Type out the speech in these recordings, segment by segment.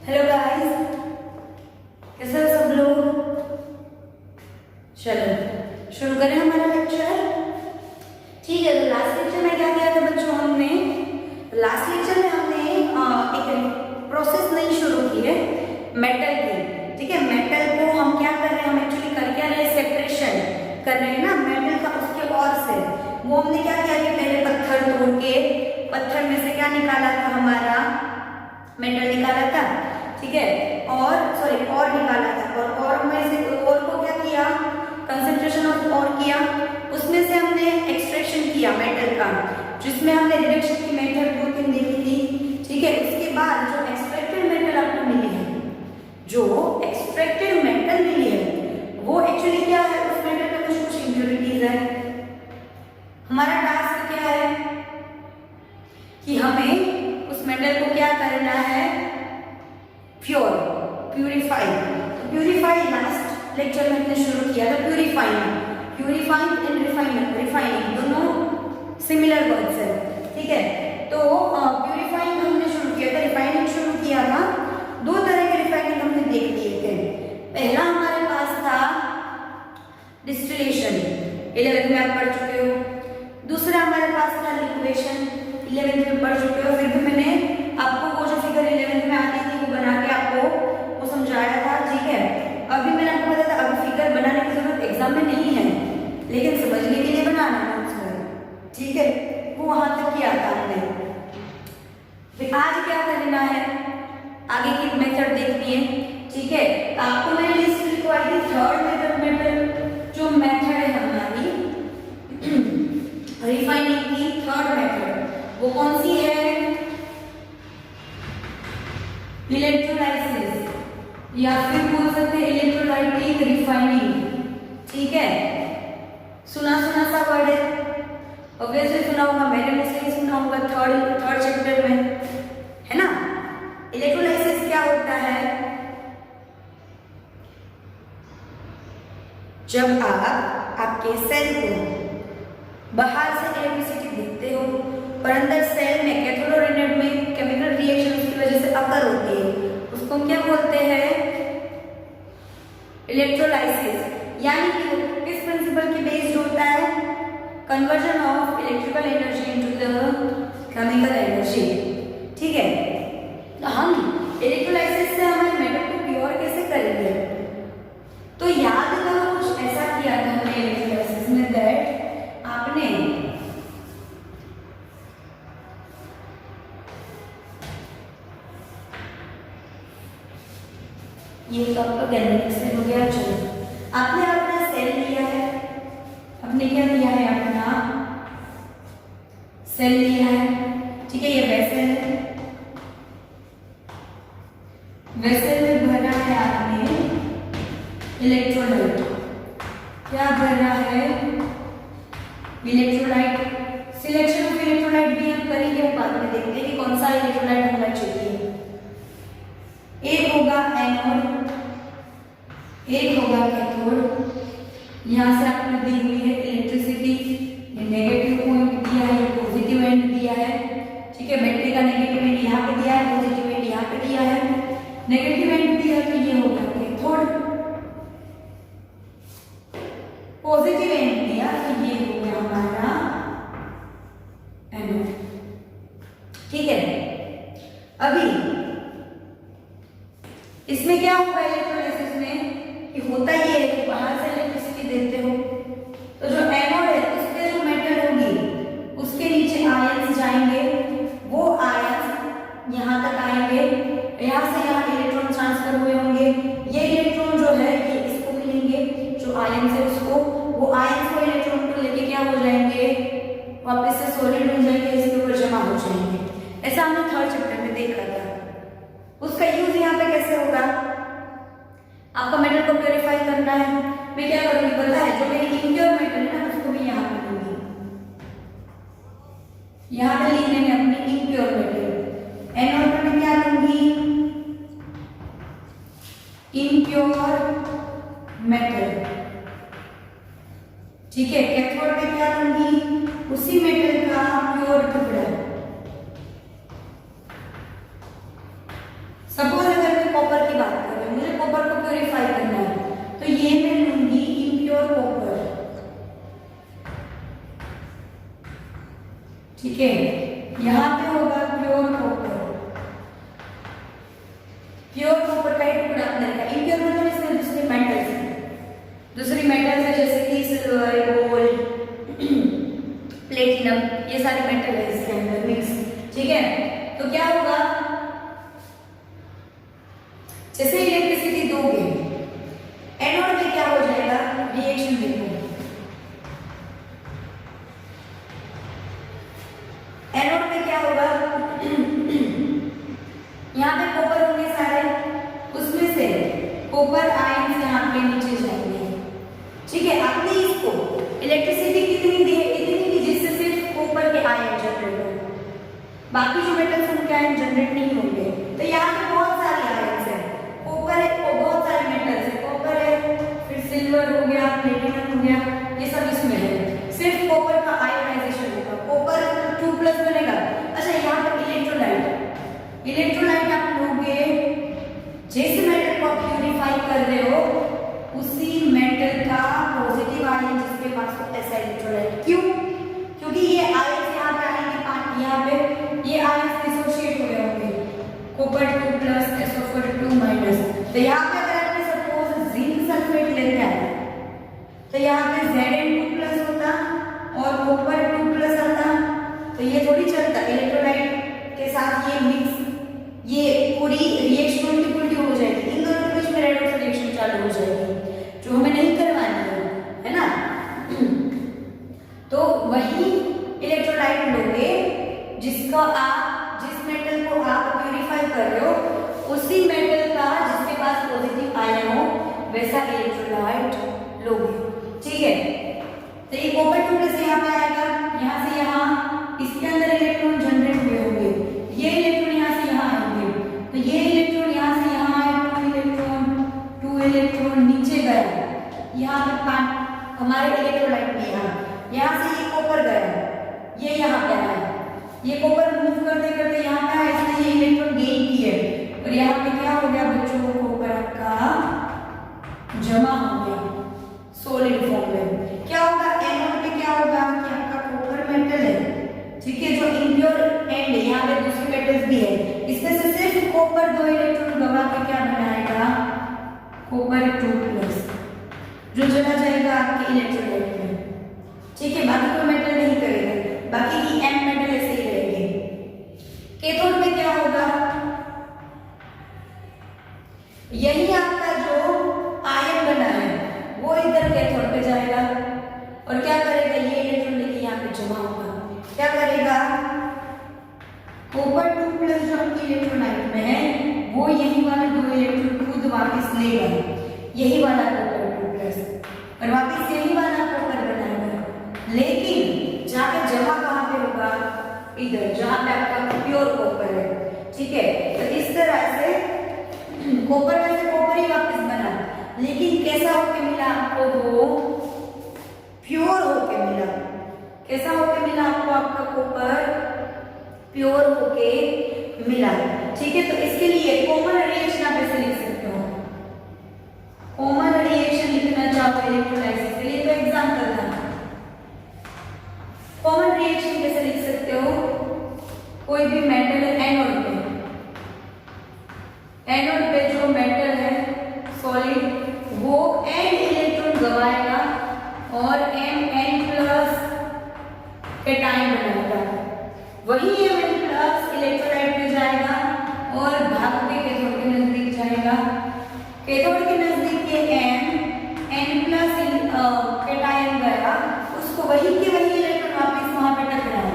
Hello guys, कैसे हो सब लोग। चलो शुरू करें हमारा लेक्चर। ठीक है, तो लास्ट लेक्चर में क्या किया था बच्चों, हमने लास्ट लेक्चर में हमने एक प्रोसेस नई शुरू की है मेटल की। ठीक है, मेटल को हम क्या कर रहे हैं, हम एक्चुअली कर क्या रहे हैं, सेपरेशन कर रहे हैं ना मेटल का उसके और से। वो हमने क्या किया कि पहले पत्थर तोड़ के पत्थर में से क्या निकाला था, हमारा मेटल निकाला था। ठीक है, और सॉरी और निकाला था, और में से और को क्या किया, कंसंट्रेशन ऑफ और किया, उसमें से हमने एक्सट्रैक्शन किया मेटल का, जिसमें हमने रिडक्शन की मेथड 2-3 देखी थी। ठीक है, उसके बाद जो एक्सट्रैक्टेड मेटल आपको मिली है, जो एक्सट्रैक्टेड मेटल मिली है वो एक्चुअली क्या है, उस मेटल में कुछ इम्प्योरिटीज है। हमारा टास्क क्या है कि हमें उस मेटल को क्या करना है, प्यूरिफाई। तो प्यूरिफाई लास्ट लेक्चर में हमने शुरू किया था, प्यूरिफाइंग एंड रिफाइनिंग दोनों सिमिलर वर्ड्स है। ठीक है, तो प्यूरिफाइंग हमने शुरू किया था, रिफाइनिंग शुरू किया था। दो तरह के रिफाइनिंग हमने देख लिए थे। पहला हमारे पास था डिस्टिलेशन, 11th में आप पढ़ चुके हो। दूसरा हमारे पास था लिक्वेशन, 11th में पढ़ चुके हो। फिर भी मैंने आपको वो जो फिगर 11th में आती थी वो बना के आपको वो समझाया था। ठीक है, अभी मैंने आपको बताया था, अभी फिगर बनाने की जरूरत एग्जाम में नहीं है, लेकिन समझने के लिए बनाना है उसमें। ठीक है, वो वहां तक किया था हमने। फिर आज क्या करना है, आगे की मेथड देखनी है। ठीक है, आपको मैंने लिस्ट लिखवाई थी, थर्ड मेथड जो मेथड है हमारी रिफाइनिंग की, थर्ड मेथड वो कौन सी है, इलेक्ट्रोलाइसिस, या फिर बोल सकते हैं इलेक्ट्रोलाइटिक रिफाइनिंग। ठीक है, सुना सा वर्ड है, ऑब्वियसली सुना होगा, मैंने मुझसे सुना होगा थर्ड चैप्टर में, है ना। इलेक्ट्रोलाइसिस क्या होता है, जब आप आपके सेल को बाहर से इलेक्ट्रिसिटी देते हो और अंदर सेल में कैथोड और एनोड में केमिकल रिएक्शन की वजह से अकर होती है, उसको क्या बोलते हैं, इलेक्ट्रोलाइसिस। यानी कि किस प्रिंसिपल के बेस्ड होता है, conversion of electrical energy into the chemical energy. ठीक है, तो हम इलेक्ट्रोलाइसिस से हमारे मेटल को प्योर कैसे करेंगे, तो याद करो कुछ ऐसा किया था हमने इलेक्ट्रोलाइसिस में, दैट आपने ये तो आपका गैलेरिक सेल हो गया। चलो, आपने अपना सेल लिया है, आपने क्या लिया है, अपना सेल लिया है। ठीक है, ये वेसल है, वेसल में भरा है आपने इलेक्ट्रोलाइट। क्या भरा है, इलेक्ट्रोलाइट। सिलेक्शन ऑफ इलेक्ट्रोलाइट भी हम करेंगे, बाद में देखते हैं कि कौन सा इलेक्ट्रोलाइट होना चाहिए। एक होगा एनोड, एक होगा कैथोड। यहाँ से आपने दी हुई है इलेक्ट्रिसिटी, ये नेगेटिव पॉइंट दिया है, ये पॉजिटिव एंड दिया है। ठीक है, बैटरी का नेगेटिव एंड यहाँ पे दिया है, पॉजिटिव एंड यहाँ पे दिया है। नेगेटिव एंड दिया तो ये होगा कैथोड, पॉजिटिव एंड दिया तो ये हो गया हमारा एनोड। ठीक है, अभी इसमें क्या होगा इलेक्ट्रोलाइसिस में, कि होता ये है कि बाहर से इलेक्ट्रिसिटी देते हो तो जो एनोड है उसके जो मेटल होगी उसके नीचे आयंस जाएंगे, वो आयंस यहाँ तक आएंगे, यहाँ से यहाँ इलेक्ट्रॉन ट्रांसफर हुए होंगे। ये इलेक्ट्रॉन जो है ये इसको मिलेंगे, जो आयंस है उसको, वो आयंस को इलेक्ट्रॉन को लेके क्या हो जाएंगे, वापस से सॉलिड हो जाएंगे, इसके ऊपर जमा हो जाएंगे। ऐसा हमने थर्ड चैप्टर में देखा था। उसका यूज यहाँ पे कैसे होगा, आपका मेटल को प्योरीफाई करना है, मैं क्या करूंगी पता है, जो मेरी इम्प्योर मेटल है ना उसको भी यहाँ पे लूंगी, यहाँ पे लिख लेंगे अपनी इम्प्योर मेटल। एनोड पे मैं क्या लूंगी, इम्प्योर मेटल। ठीक है, कैथोड पे क्या लूंगी, उसी मेटल का प्योर टुकड़ा। सपोज अगर ठीक है, यहाँ पे होगा प्योर कॉपर। प्योर कॉपर का एक टुकड़ा अंदर का, इम्प्योर मतलब इसमें दूसरे मेटल्स हैं, दूसरी मेटल्स है जैसे कि सिल्वर, गोल्ड, प्लेटिनम, ये सारे मेटल है इसके अंदर मिक्स। ठीक है, तो क्या होगा, जैसे इलेक्ट्रिसिटी दोगे, एनोड में क्या हो जाएगा, रिएक्शन देखो, एनोड में क्या होगा, यहाँ पे कॉपर होंगे सारे, उसमें से कॉपर आयंस यहाँ पे नीचे जाएंगे। ठीक है, आपने इसको इलेक्ट्रिसिटी कितनी दी है, इतनी दी जिससे सिर्फ कॉपर के आयन जनरेट हो, बाकी जो मेटल्स उनके आयन जनरेट नहीं होंगे। तो यहाँ पे बहुत सारे आयंस है, कॉपर है, बहुत सारे मेटल्स है, कॉपर है, फिर सिल्वर हो गया, प्लेटिनम हो गया, ये सब इसमें है, सिर्फ कॉपर का आयोनाइजेशन होगा, कॉपर 2+ बनेगा। अच्छा, यहाँ पर इलेक्ट्रोलाइट, इलेक्ट्रोलाइट आप लोगे, जैसे मेटल को प्यूरिफाई कर रहे हो उसी मेटल का पॉजिटिव आयन जिसके पास हो ऐसा इलेक्ट्रोलाइट। क्यों? क्योंकि ये आयंस यहाँ पे आएंगे, यहाँ पे ये आयंस डिसोशिएट हो गए होंगे, कॉपर 2+ SO4 2-। तो यहाँ पे अगर आपने सपोज जिंक सल्फेट लेते हैं तो यहाँ पे Zn2+ होता और कॉपर 2+ आता, तो ये थोड़ी चलता, इलेक्ट्रोलाइट के साथ ये मिक्स, ये पूरी रिएक्शन उल्टी हो जाएगी, इन दोनों के बीच में रेडॉक्स रिएक्शन चालू हो जाएगी, जो हमें नहीं करवानी है ना। तो वही इलेक्ट्रोलाइट लोगे जिसको आप, जिस मेटल को आप प्यूरिफाई कर रहे हो उसी मेटल का जिसके पास पॉजिटिव आयन हो वैसा इलेक्ट्रोलाइट लोगे। ठीक है, तो ये कॉपर 2+ यहाँ पे आएगा, यहाँ से यहाँ, इसके अंदर इलेक्ट्रॉन जनरेट हुए होंगे, ये इलेक्ट्रॉन यहाँ से यहाँ आएंगे, तो ये इलेक्ट्रॉन यहाँ से यहाँ आए, 2 इलेक्ट्रॉन नीचे गया, यहाँ पे 5 हमारे इलेक्ट्रोलाइट में, यहाँ से ये कॉपर गया, ये यहाँ पे आया, ये कॉपर मूव करते करते यहाँ पे आया, इसलिए ये इलेक्ट्रॉन गेन किए, और यहाँ पे क्या हो गया बच्चों, कॉपर आपका जमा हो गया सॉलिड फॉर्म में। क्या होगा, एनोड पे क्या होगा कि आपका कॉपर मेटल है, ठीक है, जो इम्प्योर एंड, यहाँ पे दूसरे मेटल्स भी है, इसमें से सिर्फ कॉपर 2 इलेक्ट्रॉन गवा के क्या बनाएगा, कॉपर 2+, जो चला जाएगा आपके इलेक्ट्रोलाइट में। ठीक है, बाकी कोई मेटल नहीं करेगा, बाकी की m मेटल ऐसे ही रहेंगे। कैथोड में क्या होगा, यही आपका जो आयन बना है वो इधर कैथोड पे जाएगा और क्या करेगा, ये इलेक्ट्रॉन लेके यहाँ पे जमा होगा, क्या करेगा, कॉपर 2+ जो आपकी इलेक्ट्रोलाइट में है वो यही वाला 2 इलेक्ट्रॉन खुद वापस लेगा, यही वाला कॉपर 2+ और वापस यही वाला कॉपर बनाएगा, लेकिन जाके जमा कहाँ पे होगा, इधर जहाँ पे आपका प्योर कॉपर है। ठीक है, तो इस तरह से कॉपर में से कॉपर ही वापस बना, लेकिन कैसा होके मिला आपको, वो प्योर होके मिला। कैसा होके मिला आपको, आपका कॉपर प्योर होके मिला। ठीक है, तो इसके लिए कॉमन रिएक्शन आप ऐसे लिख सकते हो, कॉमन रिएक्शन लिखना चाहो इलेक्ट्रोलाइसिस के लिए तो एग्जांपल था। कॉमन रिएक्शन कैसे लिख सकते हो, कोई भी मेटल है एनोड पे, एनोड पे जो मेटल है सॉलिड वो n इलेक्ट्रॉन गवाएगा और Mn+ कैटायन बनाएगा, वही Mn+ इलेक्ट्रोलाइट में जाएगा और भाग के कैथोड के नजदीक जाएगा, कैथोड के नजदीक ये N+ कैटायन गया, उसको वही के वही इलेक्ट्रॉन वापस वहां पे टकराए,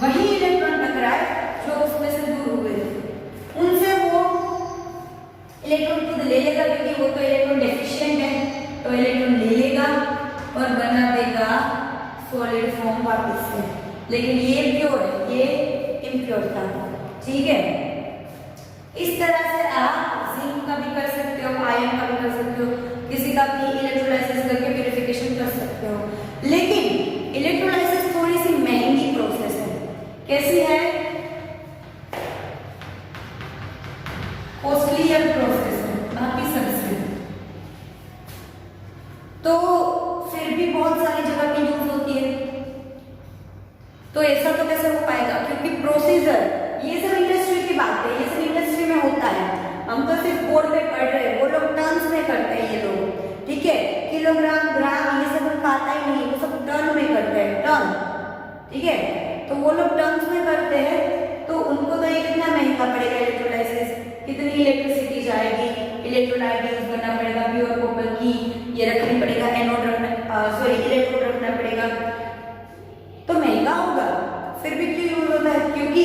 वही इलेक्ट्रॉन टकराए जो उसमें से दूर हुए थे, उनसे वो इलेक्ट्रॉन खुद ले लेगा, क्योंकि वो तो इलेक्ट्रॉन डेफिशिएंट है, तो इलेक्ट्रॉन ले लेगा और बना देगा सॉलिड फॉर्म वापस से, लेकिन ये प्योर है, ये इम्प्योर था। ठीक है, इस तरह से आप जिंक का भी कर सकते हो, आयरन का भी कर सकते हो, किसी का भी इलेक्ट्रोलाइसिस करके प्यूरिफिकेशन कर सकते हो, लेकिन इलेक्ट्रोलाइसिस थोड़ी सी महंगी प्रोसेस है। कैसी है, कॉस्टलियर प्रोसेस है बाकी सबसे, तो फिर भी बहुत सारी जगह पे यूज होती है। तो ऐसा तो कैसे प्रोसीजर, ये सब इंडस्ट्री की बात है, ये सब इंडस्ट्री में होता है। हम तो सिर्फ बोर्ड पे पढ़ रहे हैं, वो लोग टर्म्स में करते हैं ये लोग, ठीक है। किलोग्राम, ग्राम ये सब उनको आता ही नहीं, वो सब टर्न में करते हैं, टर्न, ठीक है। तो वो लोग टर्म्स में करते हैं, तो उनको तो ये कितना महंगा पड़ेगा इलेक्ट्रोलाइसिस, कितनी इलेक्ट्रिसिटी जाएगी, इलेक्ट्रोलाइट यूज करना पड़ेगा, प्योर कॉपर की ये रखनी पड़ेगा, एनोड रखना, सॉरी इलेक्ट्रोड रखना पड़ेगा, तो महंगा होगा। फिर भी क्यों यूज होता है? क्योंकि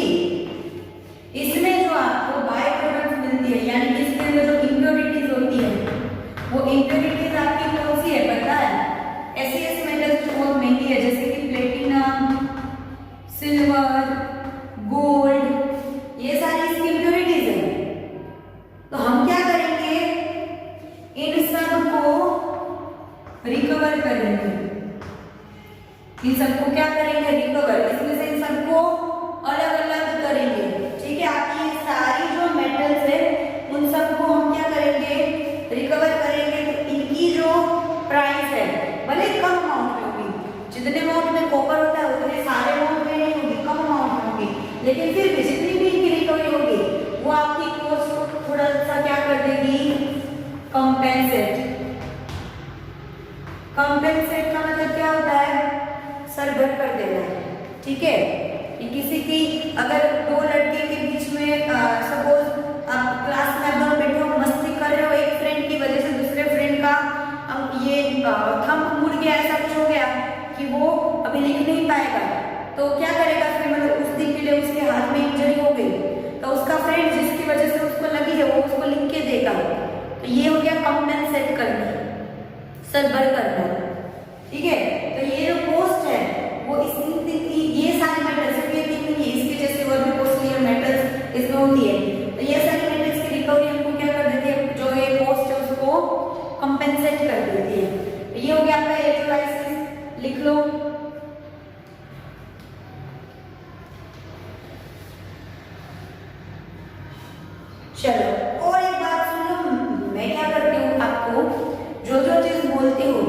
इसमें जो आपको बाय प्रोडक्ट मिलती है, यानी कि इसके अंदर जो इम्प्योरिटीज होती है, वो इम्प्योरिटीज आपकी कौन सी है पता है? ऐसी मेटल्स जो बहुत महंगी है, जैसे कि प्लेटिनम, सिल्वर, गोल्ड, ये सारी इसकी इम्प्योरिटीज है। तो हम क्या करेंगे, इन सब को रिकवर करेंगे, इन सबको क्या करेंगे, रिकवर, इसमें से इन सबको अलग अलग करेंगे, ठीक है। आपकी ये सारी जो मेटल्स है उन सबको हम क्या करेंगे, रिकवर करेंगे। तो इनकी जो प्राइस है भले कम अमाउंट में होगी, जितने अमाउंट में कॉपर होता है उतने सारे अमाउंट में नहीं होगी, कम अमाउंट में होगी, लेकिन फिर भी जितनी भी इनकी रिकवरी होगी वो आपकी कॉस्ट को थोड़ा सा क्या कर देगी, कंपेंसेट। कंपेंसेट का मतलब क्या होता है, सरभर कर देना, ठीक है। किसी की अगर दो लड़के के बीच में सपोज आप क्लास में दोनों बैठे हो, मस्ती कर रहे हो, एक फ्रेंड की वजह से दूसरे फ्रेंड का ये थंब मुड़ गया, ऐसा कुछ हो गया कि वो अभी लिख नहीं पाएगा, तो क्या करेगा फिर, मतलब उस दिन के लिए उसके हाथ में इंजरी हो गई, तो उसका फ्रेंड जिसकी वजह से उसको लगी है वो उसको लिख के देगा। तो ये हो गया कंपेंसेट करना, सरभर करना, ठीक है। तो ये जो कॉस्ट है वो ये सारी मेटल्स, ये तीन नहीं है, इसके जैसे और भी कॉस्टली मेटल्स इसमें होती है, तो ये सारी मेटल्स की रिकवरी हमको क्या कर देती है, जो ये कॉस्ट है उसको कंपेंसेट कर देती है। तो ये हो गया आपका इलेक्ट्रोलाइसिस, लिख लो। चलो और एक बात सुन लो, मैं क्या करती हूँ, आपको जो जो चीज बोलती हूँ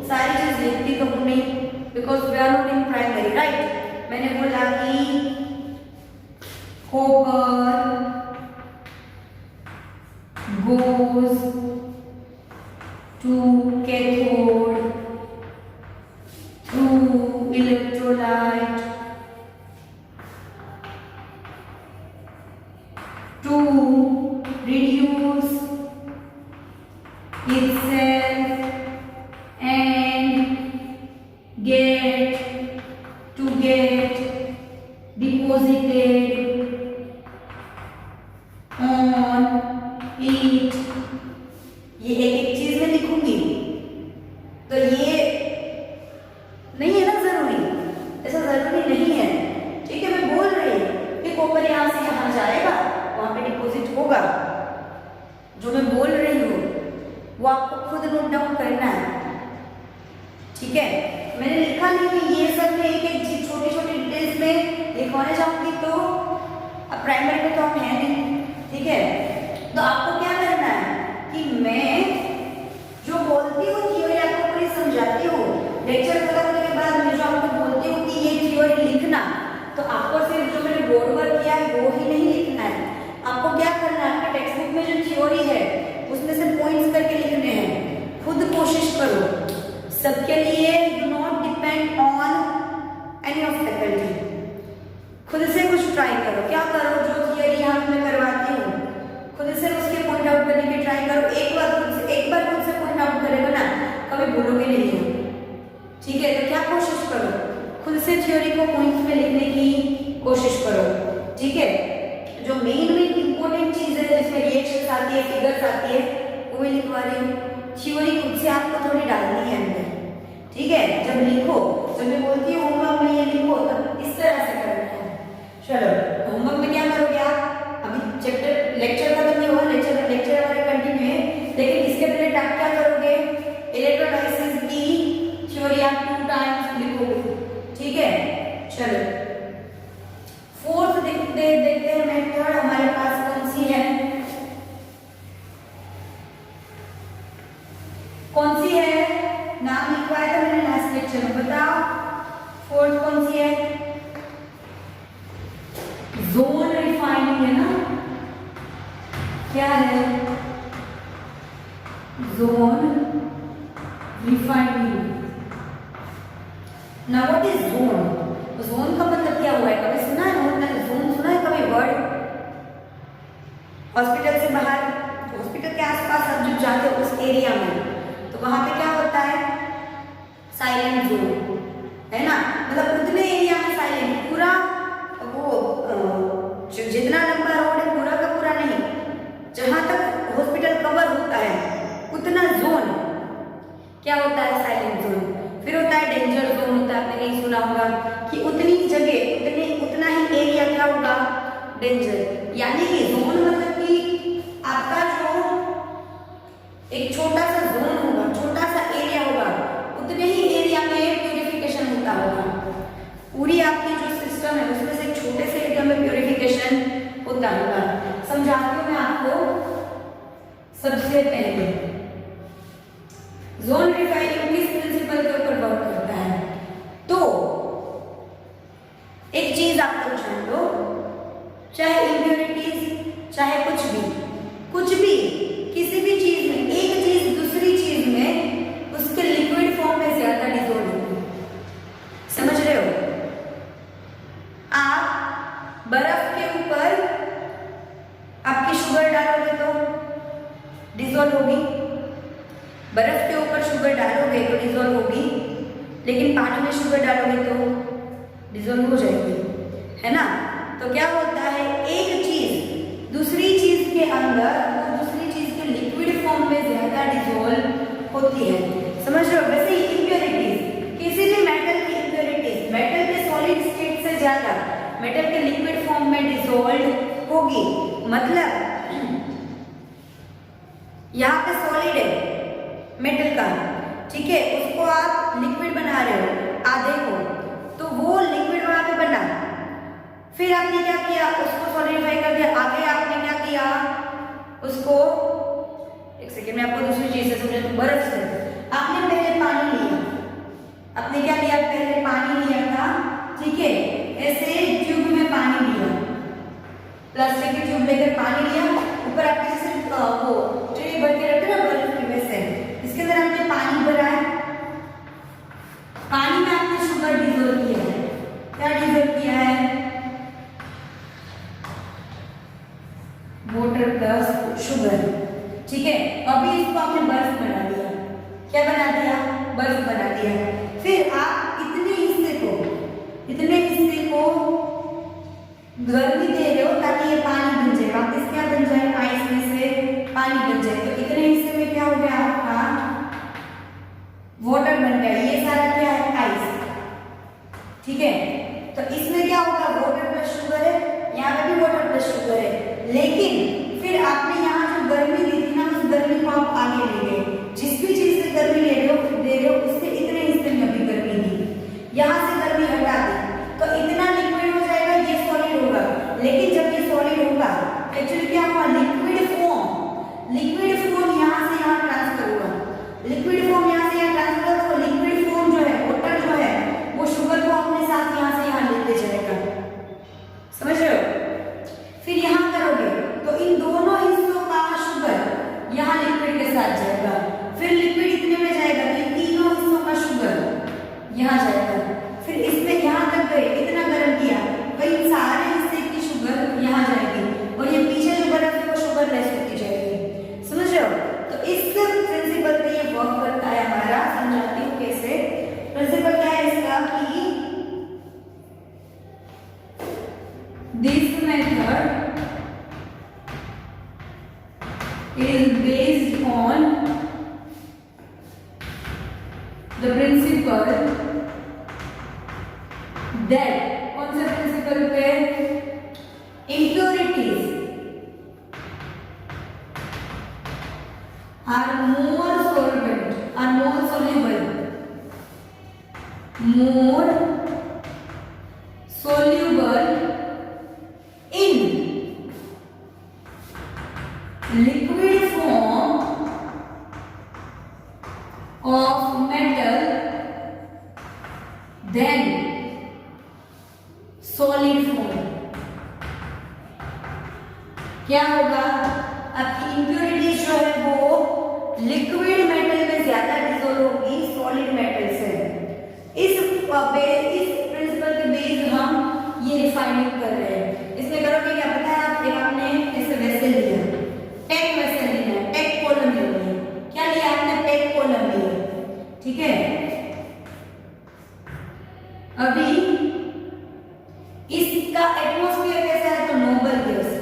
सारी चीज लिखती तो हूँ नहीं, because we are not in primary, right. मैंने बोला कि copper goes to cathode through electrolyte to reduce itself and get deposited on it। ये एक चीज में लिखूंगी, तो ये नहीं है ना जरूरी, ऐसा जरूरी नहीं है, ठीक है। मैं बोल रही हूँ कि कॉपर यहाँ से यहाँ जाएगा, वहां पे डिपॉजिट होगा, जो मैं बोल रही हूँ वो आपको खुद नोट डाउन करना है, ठीक है। मैंने लिखा नहीं कि ये सब में एक एक चीज छोटी छोटी डिटेल्स में लिखवाने जाऊंगी, तो अब प्राइमरी में तो हम है नहीं, ठीक है। तो आपको क्या करना है कि मैं जो बोलती हूँ थ्योरी आपको पूरी समझाती हूँ, लेक्चर खत्म होने के बाद मैं जो आपको बोलती हूँ कि ये थ्योरी लिखना, तो आपको सिर्फ जो मैंने बोर्ड वर्क किया है वो ही नहीं लिखना है, आपको क्या करना है, आपके टेक्स्ट बुक में जो थ्योरी है उसमें से पॉइंट्स करके लिखने हैं। खुद कोशिश करो, सबके लिए do not depend on any of faculty, खुद से कुछ ट्राई करो। क्या करो, जो थियरी यहाँ मैं करवाती हूँ खुद से उसके पॉइंट आउट करने की ट्राई करो। एक बार खुद से पॉइंट आउट करेगा ना, कभी भूलोगे नहीं हो, ठीक है। तो क्या कोशिश करो, खुद से थ्योरी को पॉइंट्स में लिखने की कोशिश करो, ठीक है। जो मेन इंपॉर्टेंट चीज है जिसमें रिएक्शंस आती है, फिगर्स आती है, वो भी लिखवा रही हूँ। थ्योरी खुद से आपको थोड़ी डालनी है अंदर, ठीक है। जब लिखो, जब मैं बोलती हूँ होमवर्क में ये लिखो, तब इस तरह से करना है। चलो होमवर्क में क्या करोगे आप, अभी चैप्टर लेक्चर खत्म नहीं हुआ, लेक्चर हमारे कंटिन्यू है, लेकिन इसके पहले आप क्या करोगे, इलेक्ट्रोलाइसिस की थ्योरी आप 2 टाइम्स लिखोगे, ठीक है। चलो फोर्थ देखते हैं मेथड हमारे पास कौन सी है, नाम लिखवाया था मैंने लास्ट लेक्चर में, बताओ फोर्थ कौन सी है, जोन रिफाइनिंग है ना, क्या है, zone refining. Now what is zone? Zone का मतलब क्या हुआ है, कभी सुना है जोन सुना है कभी वर्ड? हॉस्पिटल से बाहर, हॉस्पिटल के आसपास आप जब जाते हो उस एरिया में, तो वहां पे क्या होता है, साइलेंट जोन है ना, मतलब उतने एरिया में साइलेंट, पूरा वो जितना लंबा रोड है पूरा का पूरा नहीं, जहां तक हॉस्पिटल कवर होता है उतना जोन क्या होता है, साइलेंट जोन। फिर होता है डेंजर जोन, होता है, आपने कहीं सुना होगा कि उतनी जगह उतना ही एरिया क्या होगा, डेंजर। यानी कि जोन मतलब कि आपका जो एक छोटा सा जोन होगा, छोटा सा एरिया होगा, उतने ही एरिया में प्यूरिफिकेशन होता होगा। पूरी आपकी जो सिस्टम है उसमें से छोटे से एरिया में प्यूरिफिकेशन होता होगा। समझाती हूँ मैं आपको। सबसे पहले जोन रिफाइनिंग किस प्रिंसिपल के ऊपर वर्क करता है, तो एक चीज आप लोग जान लो, चाहे इम्प्योरिटीज चाहे कुछ भी किसी भी चीज में, एक चीज दूसरी चीज में उसके लिक्विड फॉर्म में ज्यादा डिसॉल्व होती है। समझ रहे हो? आप बर्फ के ऊपर आपकी शुगर डालोगे तो डिसॉल्व होगी, बर्फ के ऊपर शुगर डालोगे तो डिसॉल्व होगी, लेकिन पानी में शुगर डालोगे तो डिसॉल्व हो जाएगी, है ना। तो क्या होता है, एक चीज दूसरी चीज के अंदर, वो दूसरी चीज के लिक्विड फॉर्म में ज्यादा डिसॉल्व होती है। समझ रहे हो? वैसे ही इम्प्योरिटीज, किसी भी मेटल की इम्प्योरिटीज मेटल के सॉलिड स्टेट से ज्यादा मेटल के लिक्विड फॉर्म में डिसॉल्व होगी। मतलब यहाँ पे सॉलिड है मेटल का, ठीक है, उसको आप लिक्विड बना रहे हो आधे को, तो वो लिक्विड वहां पे बना, फिर आपने क्या किया, उसको सॉलिडिफाई कर दिया, आगे आपने क्या किया, उसको एक सेकेंड में आपको दूसरी चीज से समझा, तो बर्फ से आपने पहले पानी लिया, आपने क्या किया, पहले पानी लिया था, ठीक है, ऐसे ट्यूब में पानी लिया, प्लास्टिक की ट्यूब लेकर पानी लिया, ऊपर आपके जैसे वो ट्रे भर के रखते ना बर्फ की, वैसे इसके अंदर आपने पानी भरा है, पानी में आपने शुगर डिसॉल्व किया है। क्या डिसॉल्व किया है, वाटर प्लस शुगर, ठीक है। अभी इसको आपने बर्फ बना दिया, क्या बना दिया, बर्फ बना दिया। फिर आप इतने हिस्से को गर्मी दे रहे हो ताकि ये पानी बन जाए, वापस क्या बन जाए, आइस में से पानी बन जाए। तो इतने हिस्से में क्या हो गया, आपका वाटर बन गया, ये सारा क्या है, आइस, ठीक है। तो इसमें क्या होगा, वाटर प्लस शुगर है, यहाँ पे भी वाटर प्लस शुगर है, लेकिन फिर आपने यहाँ जो गर्मी दी थी ना, उस गर्मी को आप आगे ले गए, जिस भी चीज से गर्मी दे रहे हो उससे इतने हिस्से में अभी गर्मी दी, यहाँ से गर्मी हटा दी, तो इतना लिक्विड हो जाएगा, ये सॉलिड होगा। लेकिन जब ये सॉलिड होगा, एक्चुअली क्या हुआ, लिक्विड फॉर्म यहाँ से यहाँ ट्रांसफर हुआ, लिक्विड फॉर्म यहाँ से यहाँ ट्रांसफर हुआ, तो लिक्विड फॉर्म जो है, वाटर जो है, वो शुगर को अपने साथ यहाँ से यहाँ लेते जाएगा। समझ रहे हो? फिर यहाँ करोगे तो इन दोनों हिस्सों का शुगर यहाँ लिक्विड के साथ जाएगा, फिर लिक्विड इतने में जाएगा तो इन तीनों हिस्सों का शुगर यहाँ जाएगा, फिर इसमें यहाँ तक गए, इतना गर्म किया तो इन सारे हिस्से की शुगर यहाँ जाएगी, और ये पीछे जो बर्फ है वो शुगर लेस होती जाएगी। समझ रहे हो? तो इस प्रिंसिपल पे ये वर्क करता है हमारा। समझाती हूँ कैसे। प्रिंसिपल क्या है इसका, कि this method is based on the principle that, कौन से प्रिंसिपल पे, impurities are more solvent, are more soluble in liquid form of metal than solid form. क्या होगा, आपकी इम्प्योरिटीज जो है वो लिक्विड मेटल में ज्यादा डिसोल्व होगी सॉलिड मेटल से। इस प्रिंसिपल के बेस हम ये रिफाइनिंग कर रहे हैं। इसमें करोगे क्या पता है, आप एक आपने ऐसे वेसल लिया, टेक वेसल लिया, टेक कॉलम लिया, क्या लिया आपने, टेक कॉलम लिया, ठीक है। अभी इसका एटमॉस्फेयर कैसा है, तो noble gas,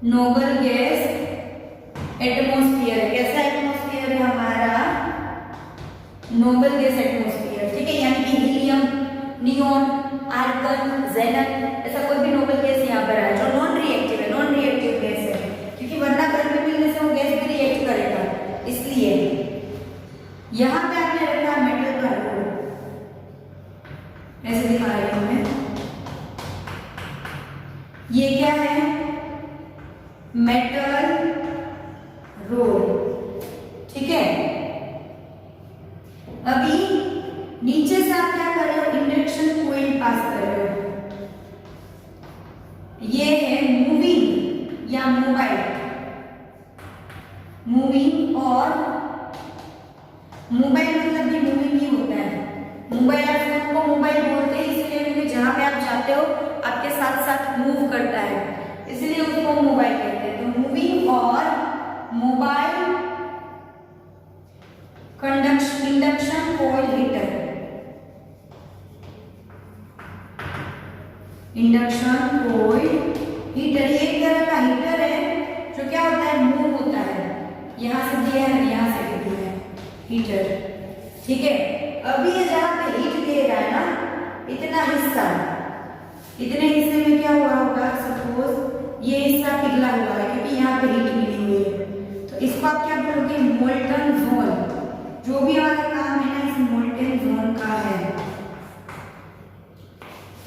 noble gas atmosphere है। कैसा एटमॉस्फेयर है हमारा, नोबल गैस एटमॉस्फेयर, ठीक है। यानी कि हीलियम, नियोन, आर्गन, ज़ेनन, ऐसा कोई भी नोबल गैस यहाँ पर है जो नॉन रिएक्टिव है, नॉन रिएक्टिव गैस है, क्योंकि वरना गर्मी मिलने से वो गैस भी रिएक्ट करेगा। इसलिए यहाँ पे आपने रखा मेटल का रोड, ऐसे दिखा रही हूं मैं, ये क्या है, मेटल रोड, ठीक है। अभी नीचे से आप क्या कर रहे हो, इंडक्शन कॉइल पास कर रहे हो। ये है मूविंग या मोबाइल, मूविंग, और मोबाइल मतलब भी मूविंग ही होता है। मोबाइल फोन को मोबाइल बोलते हैं इसलिए क्योंकि जहां पे आप जाते हो आपके साथ साथ मूव करता है, इसलिए उसको मोबाइल कहते हैं। तो मूविंग और mobile induction coil heater, induction coil heater, ये एक तरह का हीटर है जो क्या होता है, मूव होता है, यहां से दिया है, यहां से दिया है, हीटर, ठीक है। अभी ये जहां पे हीट दे रहा है ना, इतना हिस्सा, इतने हिस्से में क्या हुआ होगा, सपोज ये हिस्सा पिघला हुआ है क्योंकि यहाँ पे हीट मिली हुई है, तो इसको आप क्या बोलोगे, मोल्टन जोन। जो भी हमारा काम है ना इस मोल्टन जोन का है।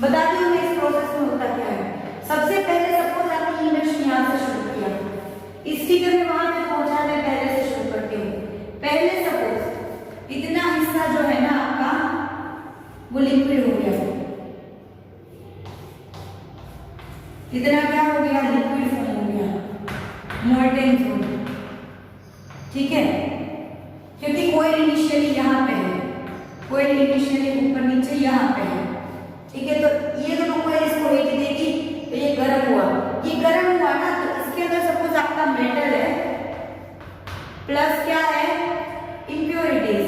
बताती हूँ मैं इस प्रोसेस में होता क्या है। सबसे पहले सपोज आपने इंडक्शन यहाँ से शुरू किया, इस फिगर में वहां पे पहुंचा, मैं पहले से शुरू करती हूँ। पहले सपोज इतना हिस्सा जो है ना आपका वो लिक्विड हो गया, इतना क्या हो गया, लिक्विड फॉर्म हो गया, मोल्टेन जोन, ठीक है। क्योंकि कोयल इनिशियली यहाँ पे है, कोयल इनिशियली ऊपर नीचे यहाँ पे है, ठीक है। तो ये दोनों कोयल इसको हीट देगी तो ये गर्म हुआ, ये गर्म हुआ ना, तो इसके अंदर सपोज आपका मेटल है प्लस क्या है, इम्प्योरिटीज,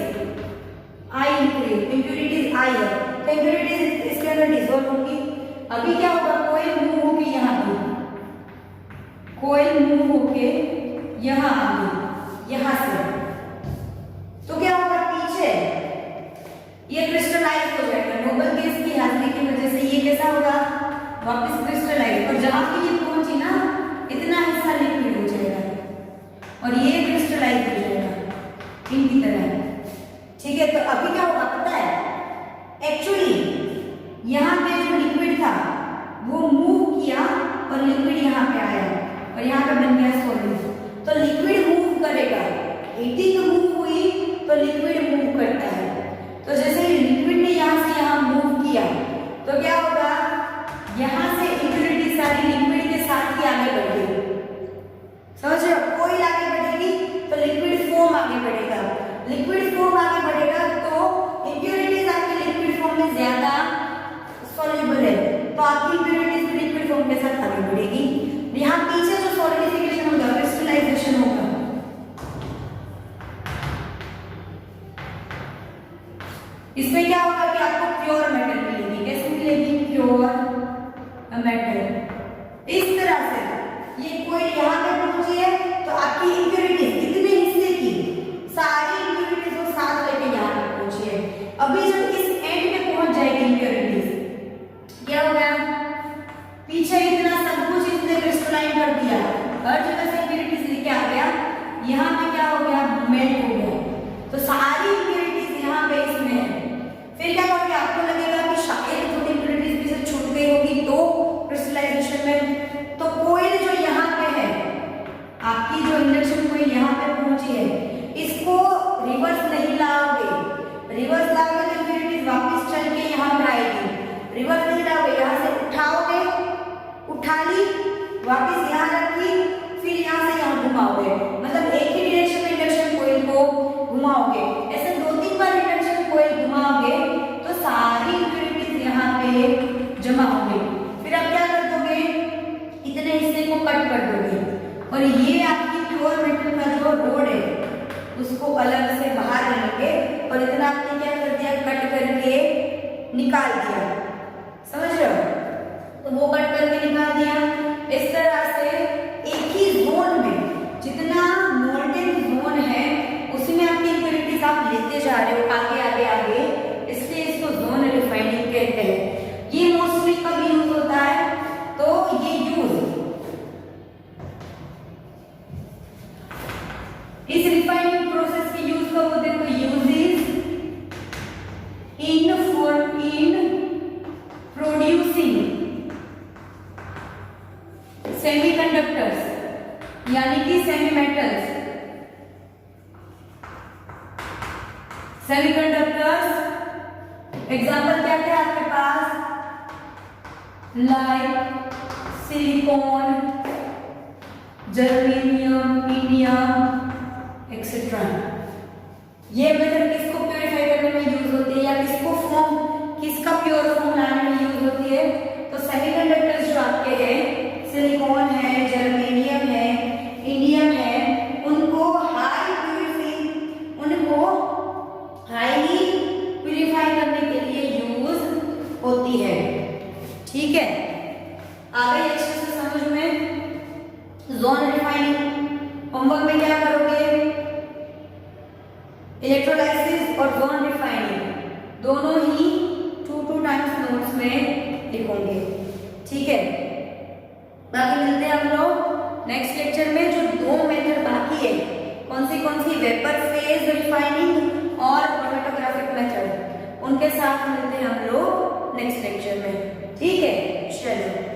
आई लिक्विड, इम्प्योरिटीज आई है, तो इम्प्योरिटीज इसके अंदर डिसॉल्व होगी। अभी क्या होगा, कोयल मूव होके यहाँ पे, कोयल मूव होके यहाँ आ गई, यहाँ से, तो क्या होगा, पीछे ये क्रिस्टलाइज हो जाएगा। नोबल गैस की हाजिरी की वजह से ये कैसा होगा, वापस क्रिस्टलाइज, और जहां पे ये पहुंची ना इतना हिस्सा लिक्विड हो जाएगा और ये क्रिस्टलाइज हो जाएगा इनकी तरह, ठीक है। तो अभी क्या होगा पता है, एक्चुअली यहाँ पे जो लिक्विड था वो मूव किया और लिक्विड यहाँ पे आया और यहाँ पे बन गया सॉलिड। तो लिक्विड मूव करेगा, हीटिंग मूव हुई तो लिक्विड मूव करता है। तो जैसे लिक्विड ने यहाँ से यहाँ मूव किया तो क्या होगा, यहाँ से इम्प्योरिटी सारी लिक्विड के साथ ही आगे बढ़ेगी, समझ रहे हो। कोई आगे बढ़ेगी तो लिक्विड फॉर्म आगे बढ़ेगा, लिक्विड फॉर्म आगे बढ़ेगा तो इम्प्योरिटीज आपकी लिक्विड फॉर्म में ज्यादा सॉल्युबल है, तो आपकी इम्प्योरिटीज लिक्विड फॉर्म के साथ आगे बढ़ेगी। यहाँ पीछे जो सॉलिडिफिकेशन होगा, क्रिस्टलाइजेशन होगा, इसमें क्या होगा कि आपको प्योर मेटल मिलेगी। कैसे मिलेगी, प्योर मेटल। इस तरह से ये कोई यहाँ पे पहुंची है तो आपकी इम्प्योरिटीज कितने हिस्से की, सारी इम्प्योरिटीज को साथ लेके यहाँ पे पहुंची है। अभी जब इस एंड पे पहुंच जाएगी इम्प्योरिटीज, क्या होगा, पीछे इतना सब कुछ इसने क्रिस्टलाइन कर दिया, हर जगह से इम्प्योरिटीज लेके आ गया, यहाँ पे क्या हो गया, मेल्ट हो गया, तो सारी इम्प्योरिटीज यहाँ पे इसमें है। फिर क्या करोगे, आपको लगेगा कि शायद थोड़ी इम्प्योरिटीज भी से छूट गई होगी तो क्रिस्टलाइज वापस यहाँ रखी, फिर यहाँ से यहाँ घुमाओगे, मतलब एक ही डायरेक्शन में इंडक्शन कॉइल को घुमाओगे। ऐसे 2-3 बार इंडक्शन कॉइल घुमाओगे तो सारी इम्प्योरिटीज यहाँ पे जमा होंगी। फिर आप क्या कर दोगे, इतने हिस्से को कट कर दोगे और ये आपकी प्योर मेटल का जो रोड है उसको अलग से बाहर लेंगे और इतना आपने क्या कर दिया, कट करके निकाल दिया। समझ रहे हो? तो वो कट करके निकाल दिया। इस तरह से एक ही जोन में जितना मोल्टेन जोन है उसमें आपकी इम्प्योरिटीज आप लेते जा रहे हो आगे आगे आगे, इसलिए इसको जोन रिफाइनिंग कहते हैं। ये मोस्टली कब यूज होता है, तो ये यूज इस रिफाइनिंग प्रोसेस के यूज कब होते हैं, तो use is in producing semiconductors यानी कि सेमी मेटल्स। सेमीकंडक्टर्स एग्जांपल क्या क्या है आपके पास, like silicon, germanium, indium etcetera. ये मेथड किसको प्योरीफाई करने में यूज होती है या किसका प्योर फॉर्म लाने में यूज होती है, तो सेमीकंडक्टर्स जो आपके हैं, सिलिकॉन है, जर्मेनियम है, इंडियम है, उनको हाईली प्यूरिफाई करने के लिए यूज होती है। ठीक है, आगे अच्छे से समझ में। जोन रिफाइनिंग होमवर्क में क्या करोगे, इलेक्ट्रोलाइसिस और जोन रिफाइनिंग दोनों ही 2 टाइम्स नोट्स में लिखोगे। ठीक है, बाकी मिलते हैं हम लोग नेक्स्ट लेक्चर में। जो 2 मेथड बाकी है, कौन सी वेपर फेज रिफाइनिंग और क्रोमेटोग्राफिक मेथड, उनके साथ मिलते हैं हम लोग नेक्स्ट लेक्चर में। ठीक है, चलो।